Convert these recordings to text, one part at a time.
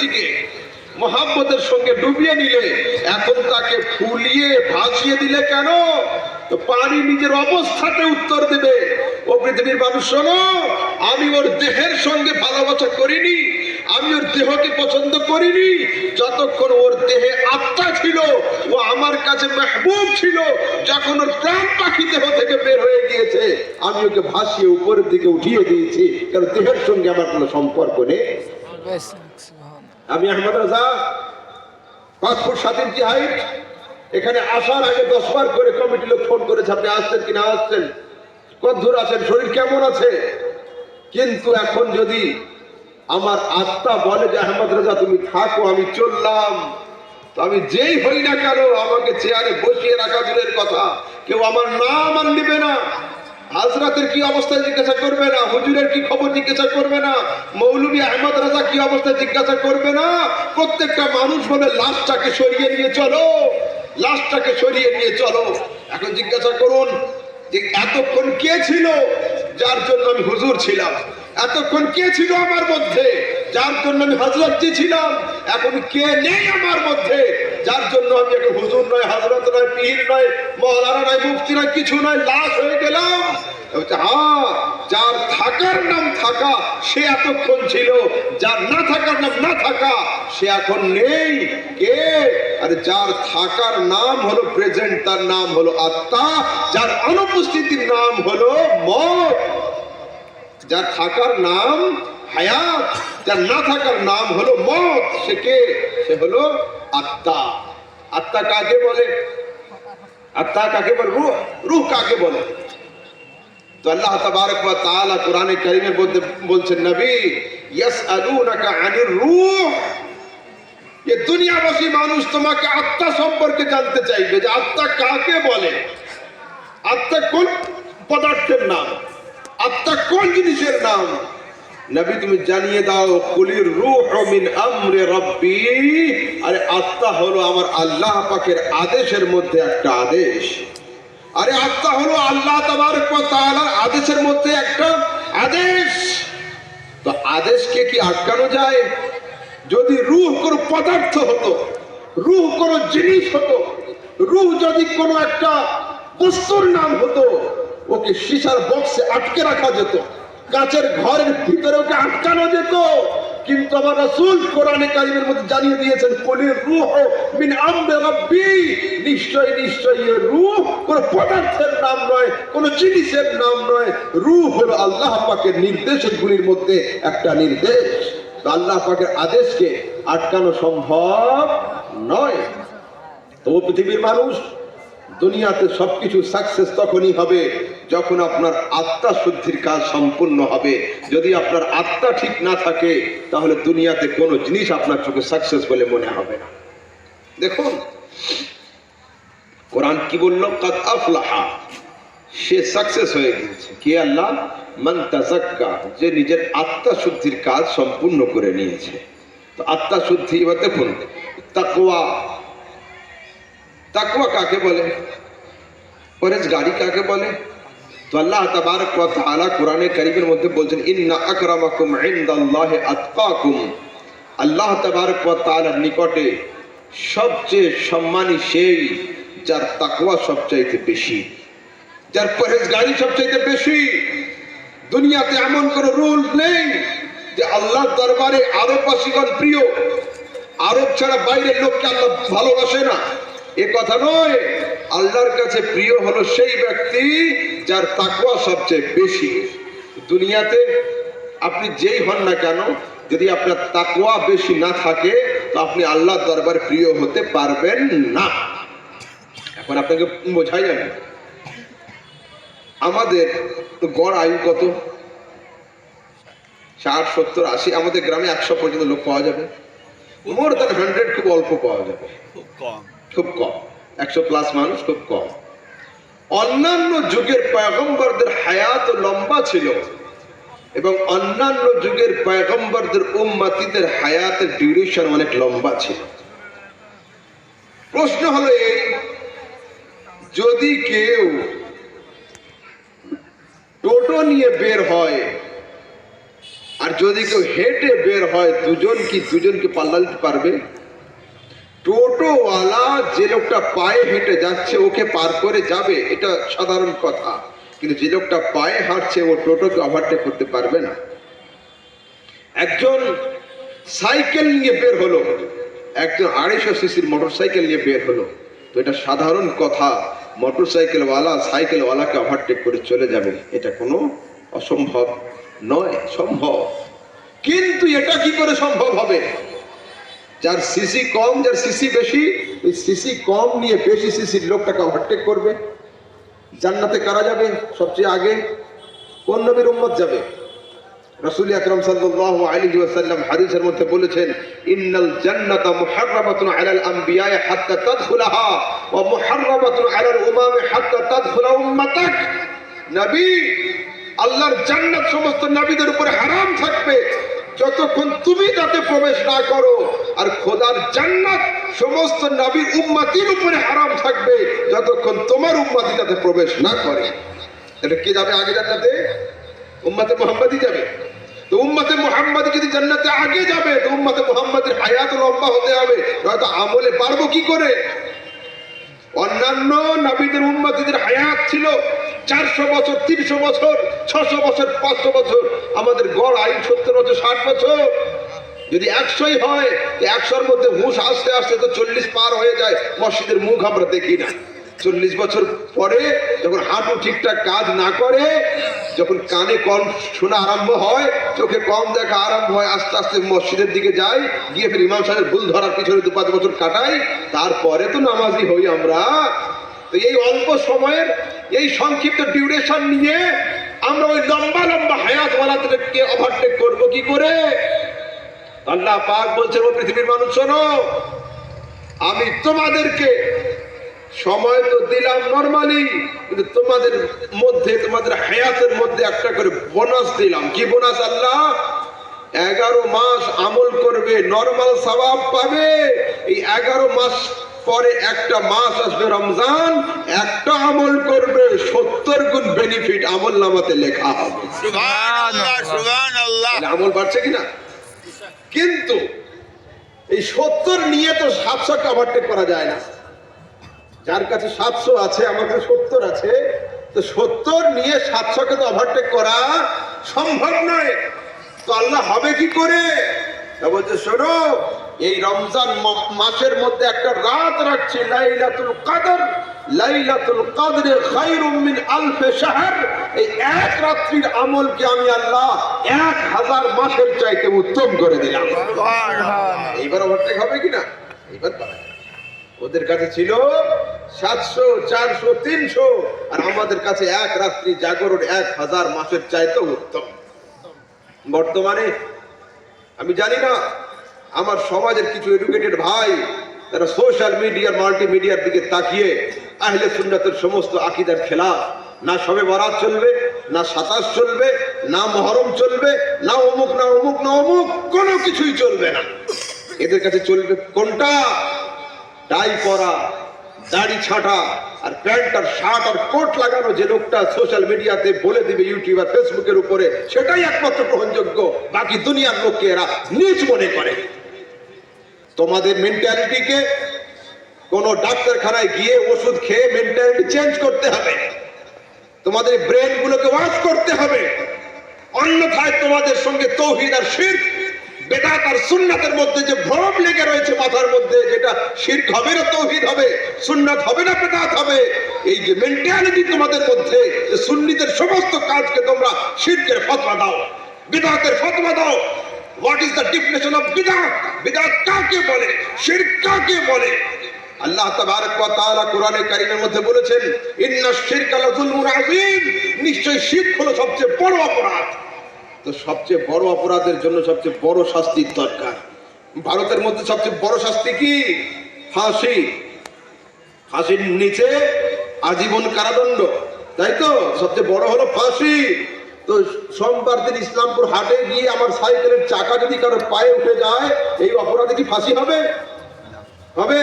ব্যক্তিকে মোহাম্মদের সঙ্গে ডুবিয়ে নিলে এখন তাকে ফুলিয়ে ভাসিয়ে দিলে কেন? তো পানি নিজের অবস্থাতে উত্তর দেবে। ও পৃথিবীর মানুষ শোনো, আমি ওর দেহের সঙ্গে ভালোবাসা করিনি, আমি ওর দেহকে পছন্দ করিনি, যতক্ষণ ওর দেহে আত্মা ছিল ও আমার কাছে মেহবুব ছিল। যখন ওর প্রাণ পাখি দেহ থেকে বের হয়ে গিয়েছে আমি ওকে ভাসিয়ে উপরের দিকে উঠিয়ে দিয়েছি, কারণ দেহের সঙ্গে আমার কোনো সম্পর্ক নেই। আমি আহমদ রাজা 5 ফুট 7 ইঞ্চি হাইট। এখানে আসার আগে 10 বার করে কমিটি লোক ফোন করেছে, আপনি আসছেন কিনা, আসছেন, কত দূর আছেন, শরীর কেমন আছে। কিন্তু এখন যদি আমার আত্মা বলে যে আহমদ রাজা তুমি থাকো, আমি চললাম, তো আমি যেই হই না কেন আমাকে চেয়ারে বসিয়ে রাখা দূরের কথা, কেউ আমার নাম আর নিবে না। হাজরাতের কি অবস্থায় জিজ্ঞাসা করবে না, হুজুরের কি খবর জিজ্ঞাসা করবে না, মৌলভী আহমদ রাজা কি অবস্থায় জিজ্ঞাসা করবে না। প্রত্যেকটা মানুষ বলে লাশটাকে সরিয়ে নিয়ে চলো, লাশটাকে সরিয়ে নিয়ে চলো। এখন জিজ্ঞাসা করুন যে এতক্ষণ কে ছিল যার জন্য আমি হুজুর ছিলাম? এতক্ষণ কে ছিল আমার মধ্যে যার জন্য আমি হযরতজি ছিলাম? এখন কে নেই আমার মধ্যে যার জন্য আমি এখন হুজুর নয়, হযরত নয়, পীর নয়, মাওলানা নয়, মুফতি নয়, কিছু নয়, লাশ হয়ে গেলাম? হ্যাঁ, যার থাকার নাম থাকা সে এতক্ষণ ছিল, যার না থাকার নাম না থাকা সে এখন নেই। কে? আরে যার থাকার নাম হলো প্রেজেন্ট, তার নাম হলো আত্মা, যার অনুপস্থিতির নাম হলো মওত। যার থাকার নাম হায়াত, যার না থাকার নাম হলো মওত। সে কে? সে হলো আত্মা। আত্মা কাকে বলে? আত্মা কাকে বলে? রূহ। রূহ কাকে বলে? তো আল্লাহ তাবারক ওয়া তাআলা কোরআনে কারীমের মধ্যে বলছেন, নবী ইয়াসআলুনাকা আনির রূহ, এই দুনিয়াবাসী মানুষ তোমাকে আত্মা সম্পর্কে জানতে চাইবে যে আত্মা কাকে বলে, আত্মা কোন পদার্থের নাম, আত্মা কোন জিনিসের নাম। নবী তুমি জানিয়ে দাও, কুলির রূহু মিন আমরি রাব্বি, আরে আত্মা হলো আমার আল্লাহ পাকের আদেশের মধ্যে একটা আদেশ। আরে আত্মা হলো আল্লাহ তাবারক ওয়া তাআলার আদেশের মধ্যে একটা আদেশ। তো আদেশকে কি আটকানো যায়? যদি রূহ কোনো পদার্থ হতো, রূহ কোনো জিনিস হতো, রূহ যদি কোনো একটা বস্তুর নাম হতো, ওকে সীসার বক্সে আটকে রাখা যেত, কাচের ঘরের ভিতরে ওকে আটকানো যেত। কিন্তু আমার রাসূল কোরআনে কারীমের মধ্যে জানিয়ে দিয়েছেন, কুলির রূহু মিন আমরি রাব্বি, নিশ্চয় নিশ্চয় এই রূহ কোনো পদার্থের নাম নয়, কোনো জিনিসের নাম নয়। রূহ হলো আল্লাহ পাকের নির্দেশগুলির মধ্যে একটা নির্দেশ। আল্লাহ পাকের আদেশকে আটকানো সম্ভব নয়। তো পৃথিবীর মানুষ, দুনিয়াতে সবকিছু সাকসেস তখনই হবে যখন আপনার আত্মা শুদ্ধির কাজ সম্পূর্ণ হবে। যদি আপনার আত্মা ঠিক না থাকে তাহলে দুনিয়াতে কোনো জিনিস আপনার চোখে সাকসেস বলে মনে হবে না। দেখুন কোরআন কি বলল? কাদ আফলাহা, সে সাকসেস হয়ে গিয়েছে। কে? আল্লাহ। মান তাযাক্কা, যে নিজের আত্মা শুদ্ধির কাজ সম্পূর্ণ করে নিয়েছে। তো আত্মা শুদ্ধি, এবার দেখুন তাকওয়া, তাকওয়া কাকে বলে? পরহেজগারি কাকে বলে? তো আল্লাহ তাবারক ওয়া তাআলা কোরআনে কারীমের মধ্যে বলছেন, ইন্না আকরামাকুম ইনদাল্লাহি আতকাকুম, আল্লাহ তাবারক ওয়া তাআলার নিকটে সবচেয়ে সম্মানী সেই যার তাকওয়া সবচাইতে বেশি, যার পরহেজগারি সবচাইতে বেশি। দুনিয়াতে এমন কোনো রুল নেই যে আল্লাহর দরবারে আরববাসীগণ প্রিয়, আরব ছাড়া বাইরের লোককে আল্লাহ ভালোবাসে না, এ কথা নয়। আল্লাহর কাছে প্রিয় হলো সেই ব্যক্তি যার তাকওয়া সবচেয়ে বেশি। দুনিয়াতে আপনি যেই হন না কেন, যদি আপনার তাকওয়া বেশি না থাকে তো আপনি আল্লাহর দরবারে প্রিয় হতে পারবেন না। এখন আপনাকে বোঝাই যাবে, আমাদের গড় আয়ু কত? 60, 70, 80। আমাদের গ্রামে 100 পর্যন্ত লোক পাওয়া যাবে। মোর দ্যান 100 খুব অল্প পাওয়া যাবে, খুব কম, খুব কম। 100+ মানুষ খুব কম। অন্যান্য যুগের পয়গম্বরদের হায়াত লম্বা ছিল এবং অন্যান্য যুগের পয়গম্বরদের উম্মতিদের হায়াতের ডিউরেশন অনেক লম্বা ছিল। প্রশ্ন হলো এই, যদি কেউ টোটো নিয়ে বের হয় আর যদি কেউ হেঁটে বের হয় দুজনকে পাল্লা দিতে পারবে? টোটোওয়ালা যে লোকটা পায়ে হেঁটে যাচ্ছে ওকে পার করে যাবে, এটা সাধারণ কথা, কিন্তু যে লোকটা পায়ে হাঁটছে ও টোটোকে ওভারটেক করতে পারবে না। একজন সাইকেল নিয়ে বের হলো, একজন 250 সিসির মোটর সাইকেল নিয়ে বের হলো, তো এটা সাধারণ কথা, মোটর সাইকেলওয়ালাকে ওভারটেক করে চলে যাবে, এটা কোনো অসম্ভব নয়, সম্ভব। কিন্তু এটা কি করে সম্ভব হবে? যার সিসি কম, যার সিসি বেশি, ওই সিসি কম নিয়ে বেশি সিসির লোকটাকে ওভারটেক করবে। জান্নাতে কারা যাবে সবচেয়ে আগে? কোন নবীর উম্মত যাবে? রাসূল আকরাম সাল্লাল্লাহু আলাইহি ওয়াসাল্লাম হাদিসের মধ্যে বলেছেন, ইন্নাল জান্নাতা মুহাররামাতুন আলাল আমবিয়া হাত্তা তাদখুলাহা ওয়া মুহাররামাতুন আলাল উমামি হাত্তা তাদখুলা উম্মাতাক। নবী, আল্লাহর জান্নাত সমস্ত নবীদের উপরে হারাম থাকবে যতক্ষণ তুমি তাতে প্রবেশ না করো, আর খোদার জান্নাত সমস্ত নবীর উম্মতির উপরে হারাম থাকবে যতক্ষণ তোমার উম্মতি তাতে প্রবেশ না করে। এটা কে যাবে আগে জান্নাতে? উম্মতে মুহাম্মাদি যাবে। তো উম্মতে মুহাম্মাদি যদি জান্নাতে আগে যাবে তো উম্মতে মুহাম্মাদের হায়াত লম্বা হতে হবে, নয়তো আমলে পারবো কি করে? অন্যান্য নবীদের উম্মতিদের হায়াত ছিল 400 বছর, 300 বছর, 600 বছর, 500 বছর। আমাদের গড় আয়ু 70 বছর, 60 বছর। যদি 100ই হয়, 100-র মধ্যে হুঁশ আসতে আসতে তো 40 পার হয়ে যায়। মসজিদের মুখ আমরা দেখি না। 40 বছর পরে যখন হাঁটু ঠিকঠাক কাজ না করে, যখন কানে কম শোনা আরম্ভ হয়, চোখে কম দেখা আরম্ভ হয়, আস্তে আস্তে মসজিদের দিকে যাই, গিয়ে ফের ইমাম সাহেবের ভুল ধরার পিছনে 2-5 বছর কাটাই, তারপরে তো নামাজি হই আমরা। তো এই অল্প সময়ের এই সংক্ষিপ্ত ডিউরেশন নিয়ে আমরা ওই লম্বা লম্বা হায়াতওয়ালাদেরকে ওভারটেক করবো কি করে? আল্লাহ পাক বলছেন, ও পৃথিবীর মানুষ শোনো, আমি তোমাদেরকে সময় তো দিলাম নরমালি, কিন্তু তোমাদের মধ্যে, তোমাদের হায়াতের মধ্যে একটা করে বোনাস দিলাম। কি বোনাস? আল্লাহ 11 মাস আমল করবে, নরমাল সওয়াব পাবে। এই 11 মাস পরে একটা মাস আসবে রমজান, একটা আমল করবে, 70 গুণ বেনিফিট আমল নামাতে লেখা হবে। সুবহানাল্লাহ, সুবহানাল্লাহ। আমল বাড়ছে কিনা? কিন্তু এই 70 নিয়ে তো 700কে ওভারটেক করা যায় না। যার কাছে 700 আছে, আমার কাছে 70 আছে, তো 70 নিয়ে 700কে তো ওভারটেক করা সম্ভব নয়। তো আল্লাহ হবে কি করে? বলছে, শোনো, এই রমজান মাসের মধ্যে একটা রাত রাখছি, লাইলাতুল কদর। লাইলাতুল কদরে খায়রুম মিন আলফ শাহর। এই এক রাত্রির আমলকে আমি আল্লাহ 1000 মাসের চাইতে উত্তম করে দিলাম। সুবহানাল্লাহ। এইবার ওভারটেক হবে কিনা? এইবার পারা। ওদের কাছে ছিল 700, 400, 300, আর আমাদের কাছে এক রাত্রি জাগরণ 1000 মাসের চাইতে উত্তম। বর্তমানে আমি জানি না, আমার সমাজের কিছু এডুকেটেড ভাই তারা সোশ্যাল মিডিয়া, মাল্টিমিডিয়ার দিকে তাকিয়ে আহলে সুন্নাতের সমস্ত আকীদার খেলাফ, না শবে বরাত চলবে, না 27 চলবে, না মুহররম চলবে, না অমুক না অমুক না অমুক, কোনো কিছুই চলবে না। এদের কাছে চলবে কোনটা? টাই পরা, দাড়ি ছাঁটা, আর প্যান্ট আর শার্ট আর কোট লাগানো যে লোকটা সোশ্যাল মিডিয়াতে বলে দিবে ইউটিউব আর ফেসবুকের উপরে, সেটাই একমাত্র গ্রহণযোগ্য। বাকি দুনিয়ার লোককে এরা নীচ মনে করে। তোমাদের মেন্টালিটিকে কোনো ডাক্তারখানায় গিয়ে ওষুধ খেয়ে মেন্টালিটি চেঞ্জ করতে হবে। তোমাদের ব্রেন গুলোকে ওয়াশ করতে হবে, অন্যথায় তোমাদের সঙ্গে তাওহীদ আর শিরক, বেদাত আর সুন্নাতের মধ্যে যে ভ্রম লেগে রয়েছে মাথার মধ্যে, যেটা শিরক হবে না তাওহীদ হবে, সুন্নাত হবে না বেদাত হবে, এই যে মেন্টালিটি তোমাদের মধ্যে, সুন্নিদের সমস্ত কাজকে তোমরা শিরকের ফতোয়া দাও, বিদআতের ফতোয়া দাও। What is the definition of বিদআত? বিদআত কাকে বলে? শিরক কাকে বলে? আল্লাহ তাবারক ওয়া তাআলা কোরআনে কারীমের মধ্যে বলেছেন, ইন্নাশ শিরকা লাযুলমুন আযীম। নিশ্চয়ই শিরক হলো সবচেয়ে বড় অপরাধ। তো সবচেয়ে বড় অপরাধের জন্য সবচেয়ে বড় শাস্তির দরকার। ভারতের মধ্যে সবচেয়ে বড় শাস্তি কি? ফাঁসি। ফাঁসির নিচে আজীবন কারাদণ্ড, তাই তো? সবচেয়ে বড় হলো ফাঁসি। তো সোমবার দিন ইসলামপুর হাটে গিয়ে আমার সাইকেলের চাকা যদি কারো পায়ে উঠে যায়, এই অপরাধে কি ফাঁসি হবে? হবে?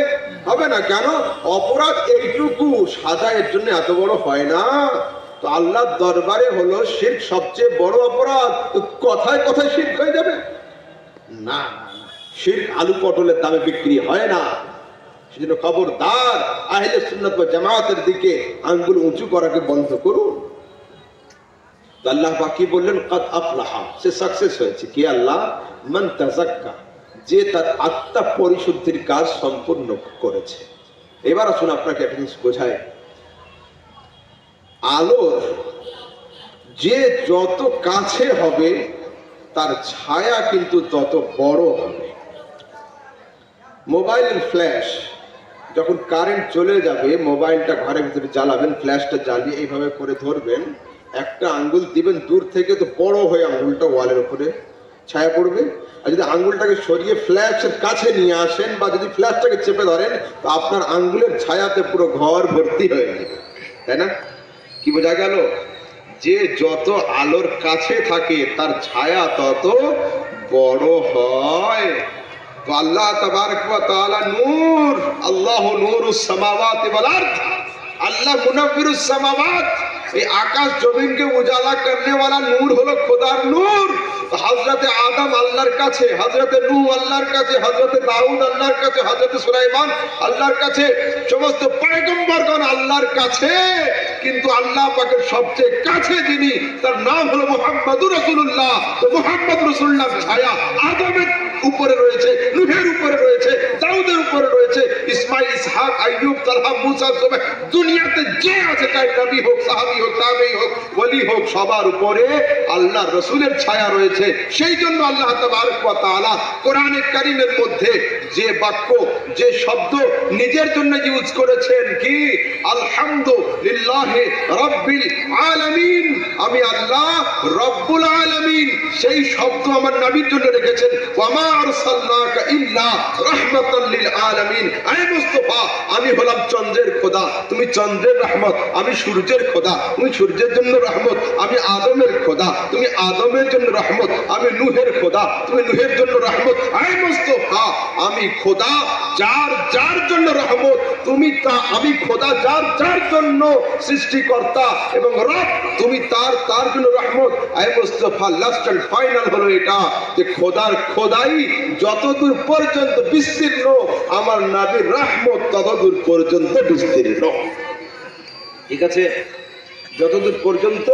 হবে না। কেন? অপরাধ এইটুকু, সাজা এর জন্য এত বড় হয় না। তো আল্লাহর দরবারে হলো শিরক সবচেয়ে বড় অপরাধ। তো কথায় কথায় শিরক হয়ে যাবে না, শিরক আলু পটলের দামে বিক্রি হয় না। সেজন্য খবরদার, আহলে সুন্নাত ওয়াল জামাতের দিকে আঙ্গুল উঁচু করাকে বন্ধ করুন। আল্লাহ বাকি বললেন কাদ আফলাহা, সে সাকসেস হয়েছে। কি আল্লাহ? মান তাযাক্কা, যে তার আত্মা পরিশুদ্ধির কাজ সম্পূর্ণ করেছে। এবার আসুন আপনাকে একটা জিনিস বোঝায়, আলোর যে যত কাছে হবে তার ছায়া কিন্তু তত বড় হবে। মোবাইলের ফ্ল্যাশ, যখন কারেন্ট চলে যাবে মোবাইলটা ঘরের ভিতরে জ্বালাবেন, ফ্ল্যাশটা জ্বালিয়ে এইভাবে করে ধরবেন, একটা আঙ্গুল দিবেন দূর থেকে, তো বড় হয়ে আঙ্গুলটা ওয়ালের উপরে ছায়া পড়বে। আর যদি আঙ্গুলটাকে সরিয়ে ফ্ল্যাশের কাছে নিয়ে আসেন বা যদি ফ্ল্যাশটাকে চেপে ধরেন, তো আপনার আঙ্গুলের ছায়াতে পুরো ঘর ভর্তি হয়ে যাবে, তাই না? কি বোঝা গেল? যে যত আলোর কাছে থাকে তার ছায়া তত বড় হয়। তো আল্লাহ তাবারক ওয়া তাআলা নূর, আল্লাহু নূরুস সামাওয়াতি ওয়াল আরদ, আল্লাহ মুনাব্বিরুস সামাওয়াত, এই আকাশ জমিনকে উজালা করনে वाला নূর হলো খোদার নূর। হযরতে আদম আল্লাহর কাছে, হযরতে নূহ আল্লাহর কাছে, হযরতে দাউদ আল্লাহর কাছে, হযরতে সুলাইমান আল্লাহর কাছে, সমস্ত পয়গম্বরগণ আল্লাহর কাছে, কিন্তু আল্লাহ পাকের সবচেয়ে কাছে যিনি, তার নাম হলো মুহাম্মদুর রাসূলুল্লাহ। তো মুহাম্মদ রাসূলুল্লাহর ছায়া আদমের উপরে রয়েছে, নূহের উপরে রয়েছে, দাউদের উপরে রয়েছে, ইসমাঈল, ইসহাক, আইয়ুব, তালহা, মুসা, সুবাহ, দুনিয়াতে যে আছে, চাই নবী হোক, সাহাবী হোক, তাবেঈ হোক, ওলি হোক, সবার উপরে আল্লাহর রাসূলের ছায়া রয়েছে। সেই জন্য আল্লাহ তাবারক ওয়া তাআলা কোরআনে কারীমের মধ্যে যে বাক্য, যে শব্দ নিজের জন্য ইউজ করেছেন, কি? আলহামদুলিল্লাহি রাব্বিল আলামিন, আমি আল্লাহ রব্বুল আলামিন, সেই শব্দ আমার নবীর জন্য রেখেছেন। ওয়ামা আরসালনাকা ইল্লা রাহমাতাল লিল আলামিন, আয় মুস্তাফা, আমি হলাম চন্দ্রের খোদা, তুমি চন্দ্রের রহমত, আমি সূর্যের খোদা, তুমি সূর্যের জন্য রহমত, আমি আদমের খোদা, তুমি আদমের জন্য রহমত, আমি নূহের খোদা, তুমি নূহের জন্য রহমত। আয় মুস্তাফা, আমি খোদা যার যার জন্য রহমত, তুমি তা, আমি খোদা যার যার জন্য সৃষ্টিকর্তা এবং রব, তুমি তার তার জন্য রহমত। আয় মুস্তাফা, লাস্ট এন্ড ফাইনাল হলো এটা যে খোদার খোদাই যতদূর পর্যন্ত বিস্তীর্ণ, আমার নবীর রহমত ততদূর পর্যন্ত বিস্তীর্ণ। ঠিক আছে? যতদূর পর্যন্ত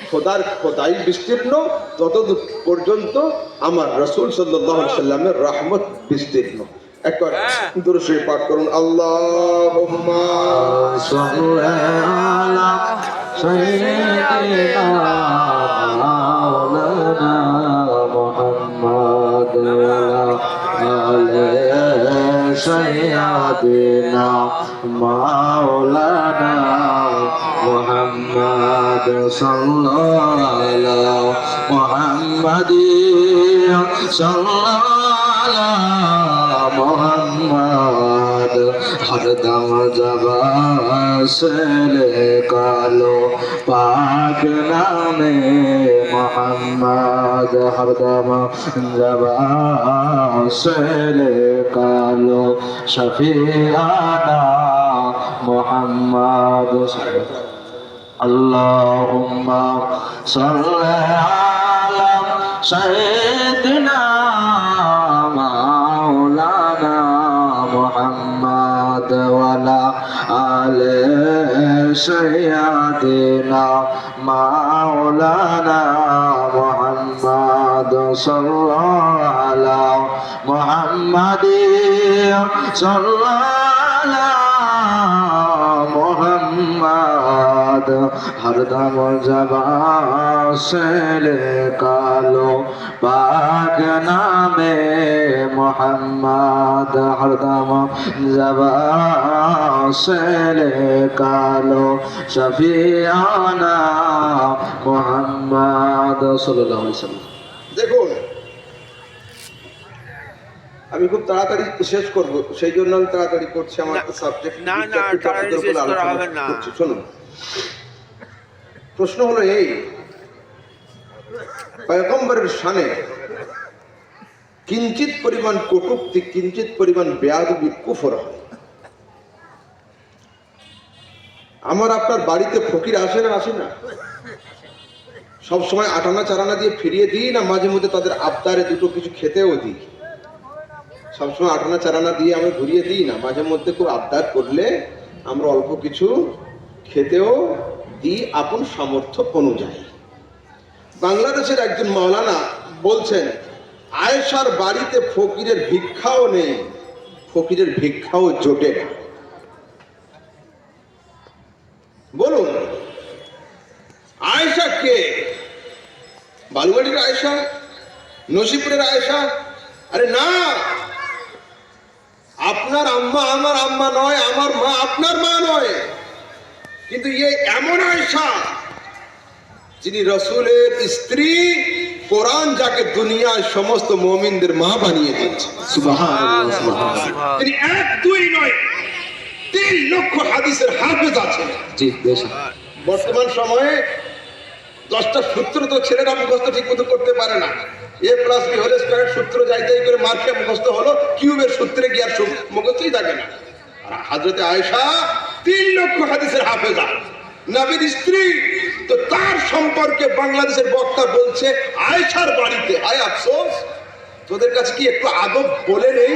খোদার খোদাই বিস্তীর্ণ, ততদূর পর্যন্ত আমার রাসূল সাল্লাল্লাহু আলাইহি সাল্লামের রহমত বিস্তীর্ণ। একবার দরুদ শরীফ পাঠ করুন। আল্লাহুম্মা সাল্লি আলা সাইয়্যিদিনা মাওলানা মুহাম্মদ ওয়া আলা সাইয়্যিদিনা মাওলানা মুহাম্মদ সাল্লাল্লাহু আলা মুহাম্মাদিন সাল্লাল্লাহু আলা মুহাম্মদ, হরদম জবান से निकालो पाक नामे मोहम्मद, हरदम जबान से निकालो शफीआना मोहम्मद। अल्लाहुम्मा सल्ली अला सय्यिदिना मौलाना मुहम्मद वाला आले सय्यिदिना मौलाना मुहम्मद सल्लल्लाहु अला मुहम्मदिन सल्लल्लाहु मुहम्मद, हरदम ज़बान से निकालो पाक नामे मोहम्मद, हरदम ज़बान से निकालो शफीआना मोहम्मद सल्लल्लाहु अलैहि वसल्लम। দেখুন, আমি খুব তাড়াতাড়ি শেষ করব, সেই জন্য আমি তাড়াতাড়ি করছি। আমার সাবজেক্ট না না, তাড়াতাড়ি শেষ করা হবে না। শুনুন, প্রশ্ন হলো এই, পয়গম্বরের শানে কিঞ্চিত পরিমাণ কটূক্তি, কিঞ্চিত পরিমাণ বেয়াদবি, কুফর হয়। আমার আপনার বাড়িতে ফকির আসে না আসে না? সব সময় আটানা চারানা দিয়ে ফিরিয়ে দিই, না মাঝে মধ্যে তাদের আবদারে দুটো কিছু খেতেও দিই? সবসময় আটানা চারানা দিয়ে আমরা ঘুরিয়ে দিই না, মাঝে মধ্যে খুব আবদার করলে আমরা অল্প কিছু খেতেও দিই আপন সামর্থ্য অনুযায়ী। বাংলাদেশের একজন মাওলানা বলছেন, আয়েশার বাড়িতে ফকিরের ভিক্ষাও নেই, ফকিরের ভিক্ষাও জোটে না। বলুন, আয়েশা কে? বালুবাড়ির আয়েশা? নসিপুরের আয়েশা? আরে না, আপনার আম্মা আমার আম্মা নয়, আমার মা আপনার মা নয়, কিন্তু এমন আয়েশা যিনি রসুলের স্ত্রী, কোরআন যাকে দুনিয়ার সমস্ত মুমিনদের মা বানিয়ে দিয়েছে। সুবহানাল্লাহ, সুবহানাল্লাহ। তিনি 1 2 নয়, 3 লক্ষ হাদিসের হাফেজ আছেন। জি, বেশ। বর্তমান সময়ে 10টা সূত্র তো ছেলেরা মুখস্থ ঠিক মতো করতে পারে না। A+B হোল স্কয়ার সূত্র যাইতেই করে মার্কে মুখস্থ হলো, কিউবের সূত্রে কি আর মুখস্থই থাকে না। আর হযরতে আয়েশা 3 লক্ষ হাদিসের হাফেজা, নবীর স্ত্রী। তো তার সম্পর্কে বাংলাদেশের বক্তা বলছে আয়েশার বাড়িতে। আয় আফসোস, তোদের কাছে কি একটু আদব বলে নেই?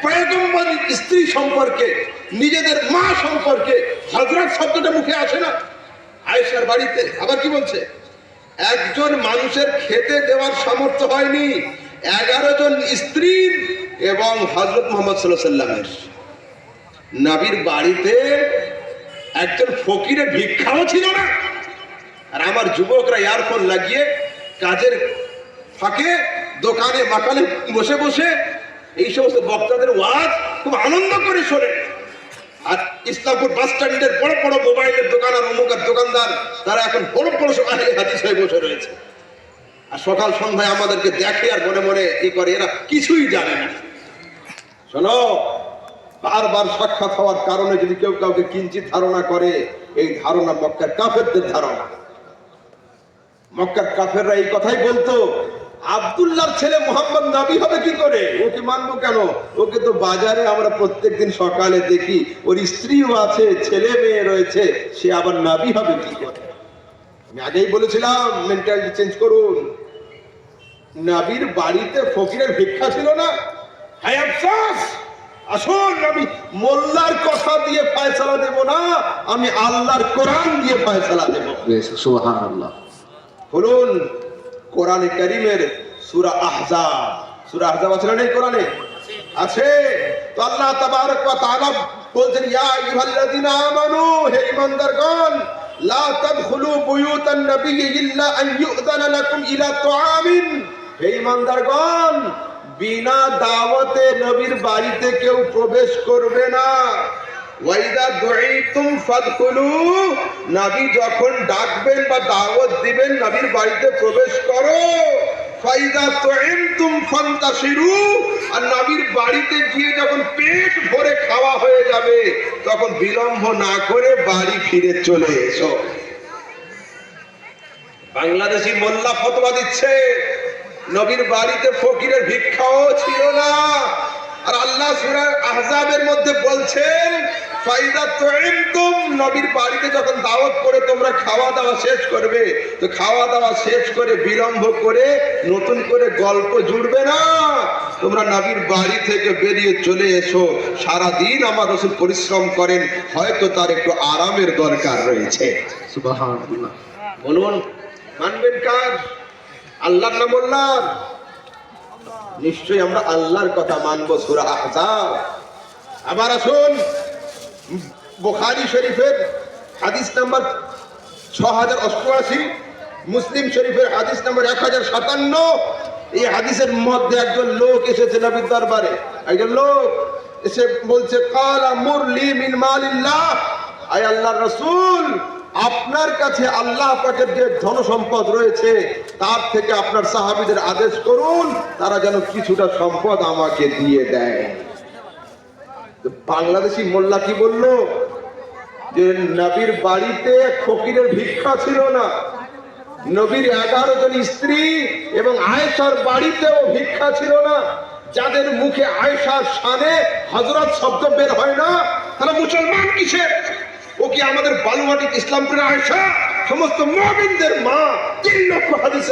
পয়গম্বরের স্ত্রী সম্পর্কে, নিজেদের মা সম্পর্কে হযরত শব্দটা মুখে আসে না। আয়েশার বাড়িতে আবার কি বলছে? একজন মানুষের খেতে দেওয়ার সামর্থ্য হয়নি 11 জন স্ত্রীর এবং হযরত মুহাম্মদ সাল্লাল্লাহু আলাইহি ওয়াসাল্লামের। নবীর বাড়িতে একজন ফকিরের ভিক্ষাও ছিল না। আর আমার যুবকরা ইয়ারফোন লাগিয়ে কাজের ফাঁকে দোকানে মাকালে বসে বসে এই সমস্ত বক্তাদের ওয়াজ খুব আনন্দ করে শোনে। আর ইসলামপুর বাস স্ট্যান্ডের বড় বড় মোবাইলের দোকান আর অমুকের দোকানদার, তারা এখন বড় বড় সব আহলে হাদিস হয়ে বসে রয়েছে। আর সকাল সন্ধ্যায় আমাদেরকে দেখে আর মনে মনে কি করে, এরা কিছুই জানে না। শোনো, বারবার সাক্ষাৎ হওয়ার কারণে যদি কেউ কাউকে কিঞ্চিত ধারণা করে, এই ধারণা মক্কার কাফেরদের ধারণা। মক্কার কাফেররা এই কথাই বলতো, আব্দুল্লাহর ছেলে মোহাম্মদ নবী হবে কি করে? ওকে মানবো কেন? ওকে তো বাজারে আমরা প্রত্যেকদিন সকালে দেখি, ওর স্ত্রীও আছে, ছেলে মেয়ে রয়েছে, সে আবার নবী হবে কি করে? আমি আগেই বলেছিলাম মেন্টালিটি চেঞ্জ করুন। নবীর বাড়িতে ফকিরের ভিক্ষা ছিল না। হায় আফসোস, আসুন, আমি মোল্লার কথা দিয়ে ফয়সালা দেব না, আমি আল্লাহর কোরআন দিয়ে ফয়সালা দেব। বেশ, সুবহানাল্লাহ। বলুন, কোরআনে কারীমের সূরা আহজাব, সূরা আহজাব আছে না? কোরআনে আছে। তো আল্লাহ তাবারক ওয়া তাআলা বলছেন, ইয়া আইয়ুহাল্লাযীনা আমানু, হে ঈমানদারগণ, লা তাদখুলু বুয়ুতান নাবিয়্যি ইল্লা আন ইউযানা লাকুম ইলা তুআমিন। হে ঈমানদারগণ, বিনা দাওয়াতে নবীর বাড়িতে কেউ প্রবেশ করবে না। ওয়াইদা দুঈতুম ফাদখুলু, নবী যখন ডাকবেন বা দাওয়াত দিবেন নবীর বাড়িতে প্রবেশ করো। ফাইদা তুঈমতুম ফান্তাশিরু, আর নবীর বাড়িতে গিয়ে যখন পেট ভরে খাওয়া হয়ে যাবে তখন বিলম্ব না করে বাড়ি ফিরে চলে এসো। বাংলাদেশি মোল্লা ফতোয়া দিচ্ছে নবীর বাড়িতে ফকিরের ভিক্ষাও ছিল না। আর আল্লাহ সূরা আহজাবের মধ্যে বলছেন, ফাইদা তুঈমতুম, নবীর বাড়িতে যখন দাওয়াত করে তোমরা খাওয়া দাওয়া শেষ করবে, তো খাওয়া দাওয়া শেষ করে বিলম্ব করে নতুন করে গল্প জুড়বে না। তোমরা নবীর বাড়ি থেকে বেরিয়ে চলে এসো। সারা দিন আমার রাসূল পরিশ্রম করেন, হয়তো তার একটু আরামের দরকার রয়েছে। সুবহানাল্লাহ। বলুন, মানবেন কার? আল্লাহর না মোল্লার? নিশ্চয়ই আমরা আল্লাহর কথা মানবো। সূরা আহজাব। আবার আসুন, বুখারী শরীফের হাদিস নাম্বার 6088, মুসলিম শরীফের হাদিস নাম্বার 1057। এই হাদিসের মধ্যে একজন লোক এসেছে নবীর দরবারে। একজন লোক এসে বলছে, ক্বালা মুরলি মিন মালিল্লাহ, আয় আল্লাহর রাসূল, আপনার কাছে আল্লাহ পাকের যে ধন সম্পদ রয়েছে তার থেকে আপনার সাহাবীদের আদেশ করুন, তারা যেন কিছুটা সম্পদ আমাকে দিয়ে দেয়। বাংলাদেশি মোল্লা কি বলল? যে নবীর বাড়িতে ফকিরের ভিক্ষা ছিল না, নবীর 11 জন স্ত্রী এবং আয়েশার বাড়িতেও ভিক্ষা ছিল না। যাদের মুখে আয়েশার শানে হযরত শব্দ বের হয় না, তারা মুসলমান কিসের? ও কি আমাদের বালুমাটির ইসলামপুরের আয়েশা, সমস্ত মুমিনদের মা, 3 লক্ষ হাদিসের